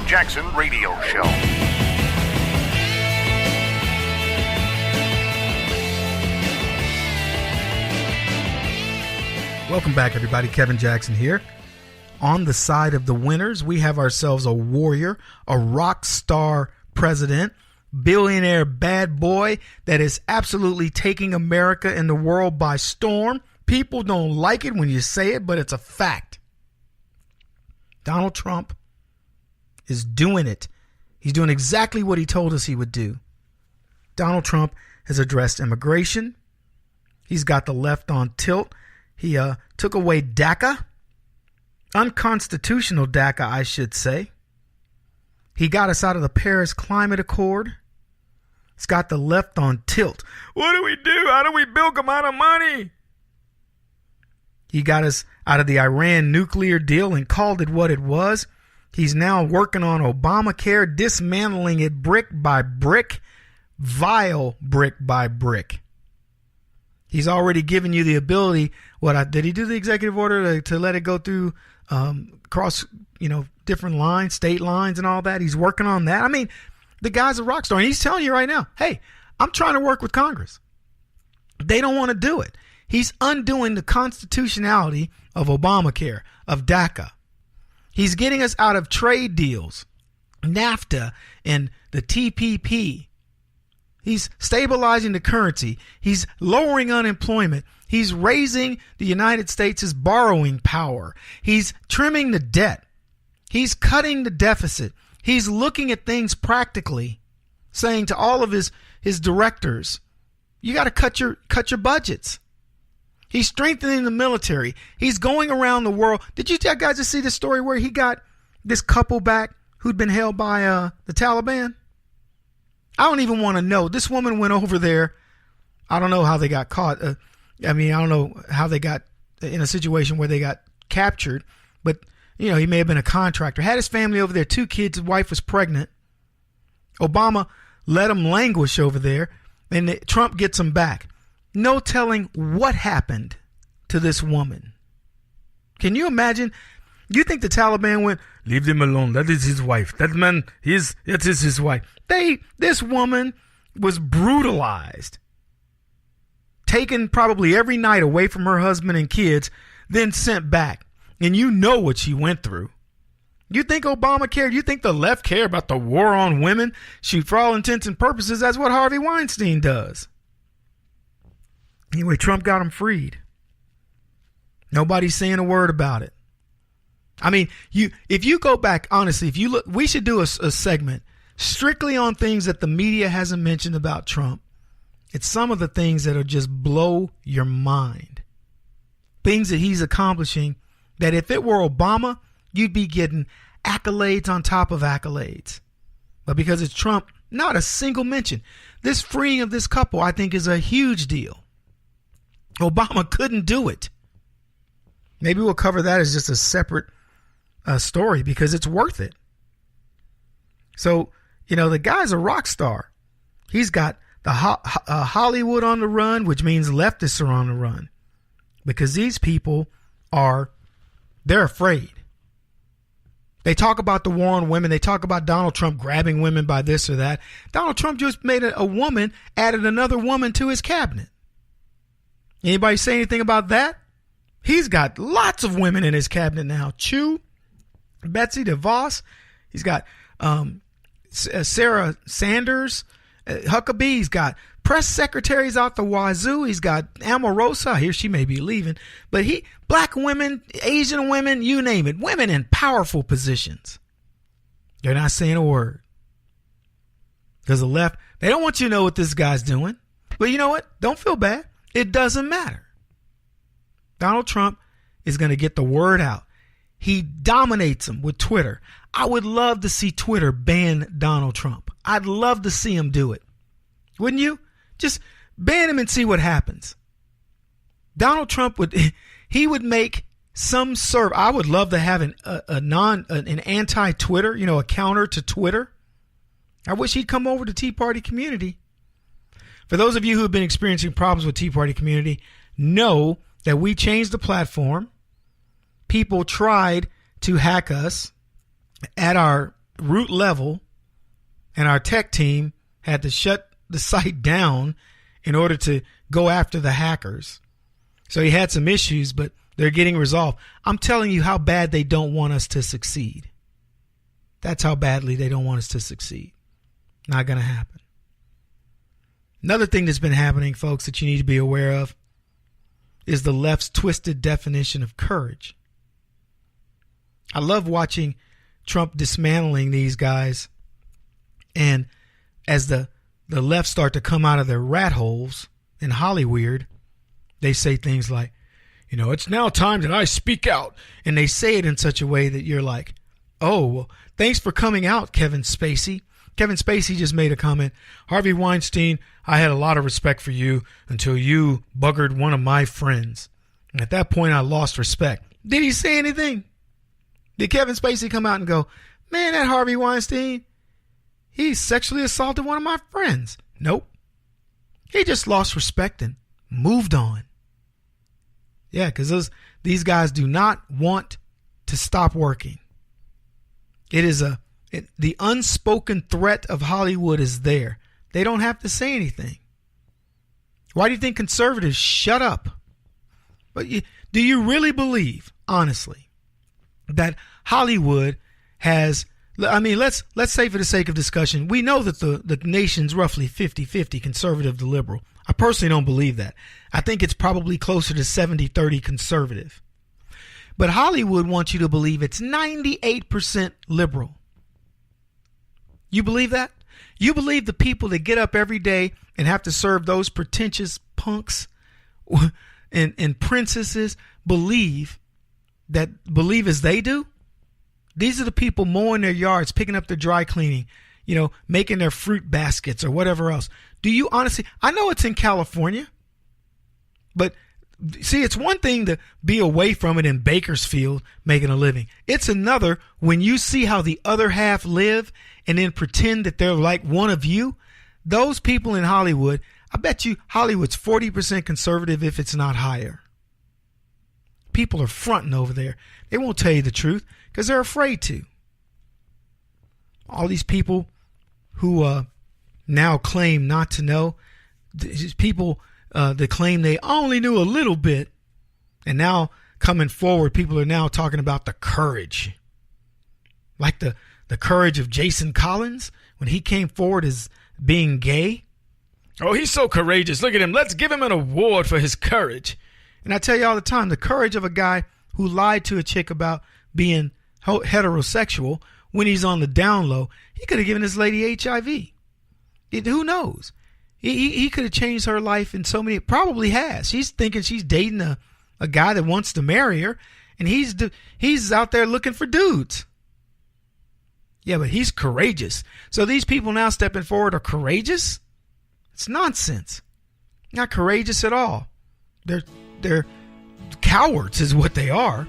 Jackson Radio Show. Welcome back, everybody. Kevin Jackson here. On the side of the winners, we have ourselves a warrior, a rock star president, billionaire bad boy that is absolutely taking America and the world by storm. People don't like it when you say it, but it's a fact. Donald Trump is doing it. He's doing exactly what he told us he would do. Donald Trump has addressed immigration. He's got the left on tilt. He took away DACA, unconstitutional DACA, I should say. He got us out of the Paris Climate Accord. He's got the left on tilt. What do we do? How do we bilk him out of money? He got us out of the Iran nuclear deal and called it what it was. He's now working on Obamacare, dismantling it brick by brick, vile brick by brick. He's already given you the ability. Did he do the executive order to let it go through cross, different lines, state lines and all that? He's working on that. I mean, the guy's a rock star. And he's telling you right now, hey, I'm trying to work with Congress. They don't want to do it. He's undoing the constitutionality of Obamacare, of DACA. He's getting us out of trade deals, NAFTA and the TPP. He's stabilizing the currency. He's lowering unemployment. He's raising the United States' borrowing power. He's trimming the debt. He's cutting the deficit. He's looking at things practically, saying to all of his directors, you got to cut your budgets. He's strengthening the military. He's going around the world. Did you guys just see the story where he got this couple back who'd been held by the Taliban? I don't even want to know. This woman went over there. I don't know how they got caught. I don't know how they got in a situation where they got captured. But, he may have been a contractor. Had his family over there, 2 kids. His wife was pregnant. Obama let him languish over there. And Trump gets him back. No telling what happened to this woman. Can you imagine? You think the Taliban went, leave them alone. That is his wife. That man, that is his wife. This woman was brutalized, taken probably every night away from her husband and kids, then sent back. And you know what she went through. You think Obama cared? You think the left care about the war on women? Shoot, for all intents and purposes, that's what Harvey Weinstein does. Anyway, Trump got him freed. Nobody's saying a word about it. I mean, if you go back, honestly, if you look, we should do a segment strictly on things that the media hasn't mentioned about Trump. It's some of the things that'll just blow your mind. Things that he's accomplishing that if it were Obama, you'd be getting accolades on top of accolades. But because it's Trump, not a single mention. This freeing of this couple, I think, is a huge deal. Obama couldn't do it. Maybe we'll cover that as just a separate story because it's worth it. So, the guy's a rock star. He's got the Hollywood on the run, which means leftists are on the run because these people they're afraid. They talk about the war on women. They talk about Donald Trump grabbing women by this or that. Donald Trump just made a woman, added another woman to his cabinet. Anybody say anything about that? He's got lots of women in his cabinet now. Chu, Betsy DeVos. He's got Sarah Sanders, Huckabee. He's got press secretaries out the wazoo. He's got Omarosa. Here she may be leaving. But black women, Asian women, you name it. Women in powerful positions. They're not saying a word. Because the left, they don't want you to know what this guy's doing. But you know what? Don't feel bad. It doesn't matter. Donald Trump is going to get the word out. He dominates them with Twitter. I would love to see Twitter ban Donald Trump. I'd love to see him do it. Wouldn't you? Just ban him and see what happens. Donald Trump would make some serve. I would love to have an anti-Twitter, a counter to Twitter. I wish he'd come over to Tea Party community. For those of you who have been experiencing problems with Tea Party community, know that we changed the platform. People tried to hack us at our root level, and our tech team had to shut the site down in order to go after the hackers. So he had some issues, but they're getting resolved. I'm telling you how bad they don't want us to succeed. That's how badly they don't want us to succeed. Not going to happen. Another thing that's been happening, folks, that you need to be aware of is the left's twisted definition of courage. I love watching Trump dismantling these guys, and as the left start to come out of their rat holes in Hollywood, they say things like, it's now time that I speak out. And they say it in such a way that you're like, oh, well, thanks for coming out, Kevin Spacey. Kevin Spacey just made a comment. Harvey Weinstein, I had a lot of respect for you until you buggered one of my friends. And at that point, I lost respect. Did he say anything? Did Kevin Spacey come out and go, man, that Harvey Weinstein, he sexually assaulted one of my friends? Nope. He just lost respect and moved on. Yeah, because these guys do not want to stop working. It is the unspoken threat of Hollywood is there. They don't have to say anything. Why do you think conservatives shut up? But do you really believe, honestly, that Hollywood has, let's say for the sake of discussion, we know that the nation's roughly 50-50 conservative to liberal. I personally don't believe that. I think it's probably closer to 70-30 conservative. But Hollywood wants you to believe it's 98% liberal. You believe that? You believe the people that get up every day and have to serve those pretentious punks and princesses believe as they do? These are the people mowing their yards, picking up their dry cleaning, making their fruit baskets or whatever else. Do you honestly? I know it's in California, but see, it's one thing to be away from it in Bakersfield making a living. It's another when you see how the other half live and then pretend that they're like one of you. Those people in Hollywood, I bet you Hollywood's 40% conservative if it's not higher. People are fronting over there. They won't tell you the truth because they're afraid to. All these people who now claim not to know, these people that claim they only knew a little bit, and now coming forward, people are now talking about the courage. Like the courage of Jason Collins when he came forward as being gay. Oh, he's so courageous. Look at him. Let's give him an award for his courage. And I tell you all the time, the courage of a guy who lied to a chick about being heterosexual when he's on the down low, he could have given this lady HIV. Who knows? He could have changed her life in so many, probably has. She's thinking she's dating a guy that wants to marry her, and he's out there looking for dudes. Yeah, but he's courageous. So these people now stepping forward are courageous? It's nonsense. Not courageous at all. They're cowards is what they are.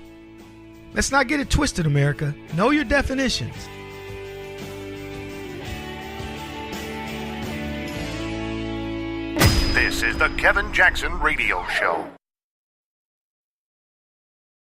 Let's not get it twisted, America. Know your definitions. This is the Kevin Jackson Radio Show.